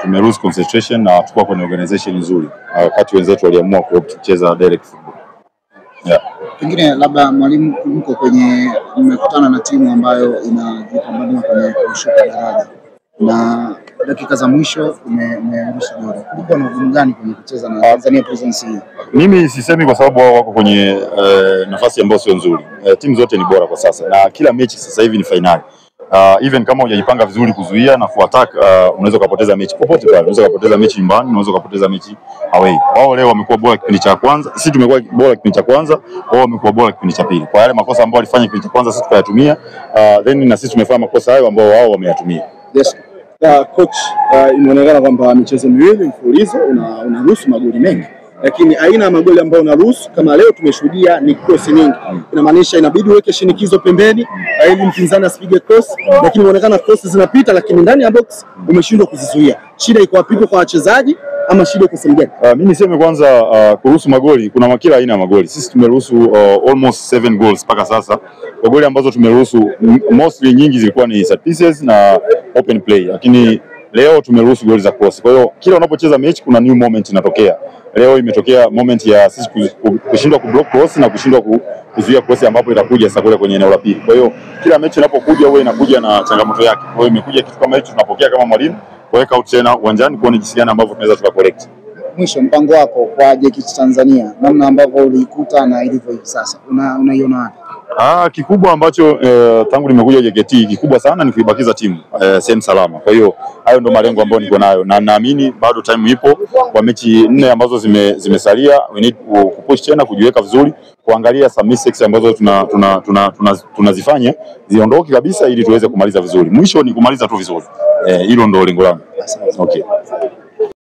tume lose concentration na tukua kwenye organization nzuri wakati wenzetu waliamua kucheza direct football. Pengine labda mwalimu, mko kwenye mmekutana na timu ambayo inajipambania kwenye kushuka daraja na dakika za mwisho umeruhusu goli. Kulikuwa na ugumu gani kwenye kucheza na Tanzania Prisons hii? Mimi sisemi kwa sababu wao wako kwenye nafasi ambayo sio nzuri. Timu zote ni bora kwa sasa na kila mechi sasa hivi ni finali. Even kama hujajipanga vizuri kuzuia na kuattack, unaweza kupoteza mechi popote pale. Unaweza kupoteza mechi nyumbani, unaweza kupoteza mechi away. Wao leo wamekuwa bora kipindi cha kwanza, sisi tumekuwa bora kipindi cha kwanza, wao wamekuwa bora kipindi cha pili. Kwa yale makosa ambayo walifanya kipindi cha kwanza sisi tukayatumia, then na sisi tumefanya makosa hayo ambayo wao wameyatumia. Yes. Coach, inaonekana kwamba michezo miwili mfululizo unaruhusu magoli mengi, lakini aina ya magoli ambayo unaruhusu kama leo tumeshuhudia ni cross nyingi. Inamaanisha inabidi uweke shinikizo pembeni ili mpinzani asipige cross, lakini inaonekana cross zinapita lakini ndani ya box umeshindwa kuzizuia. Shida iko wapi, kwa wachezaji ama shida iko sehemu gani? Mimi niseme kwanza, kuruhusu magoli kuna kila aina ya magoli. Sisi tumeruhusu almost 7 goals mpaka sasa. Kwa goli ambazo tumeruhusu mostly nyingi zilikuwa ni set pieces na open play, lakini leo tumeruhusu goli za cross. Kwa hiyo kila unapocheza mechi kuna new moment inatokea. Leo imetokea moment ya sisi kushindwa kublock cross na kushindwa kuzuia cross ambapo itakuja sasa kule kwenye eneo la pili. Kwa hiyo kila mechi inapokuja huwa inakuja na changamoto yake. Kwa hiyo imekuja kitu kama hicho tunapokea kama mwalimu, kuweka out tena uwanjani kuona jinsi gani ambavyo tunaweza tukacorrect. Mwisho, mpango wako kwa JKT Tanzania namna ambavyo ulikuta na ilivyo hivi sasa unaiona wapi? Kikubwa ambacho tangu nimekuja JKT kikubwa sana ni kuibakiza timu sehemu salama. Kwa hiyo hayo ndo malengo ambayo niko nayo na naamini bado time ipo. Kwa mechi 4 ambazo zimesalia, we need kupush tena, kujiweka vizuri, kuangalia some mistakes ambazo tunazifanya ziondoke kabisa ili tuweze kumaliza vizuri. Mwisho ni kumaliza tu vizuri. Hilo ndo lengo langu. Okay.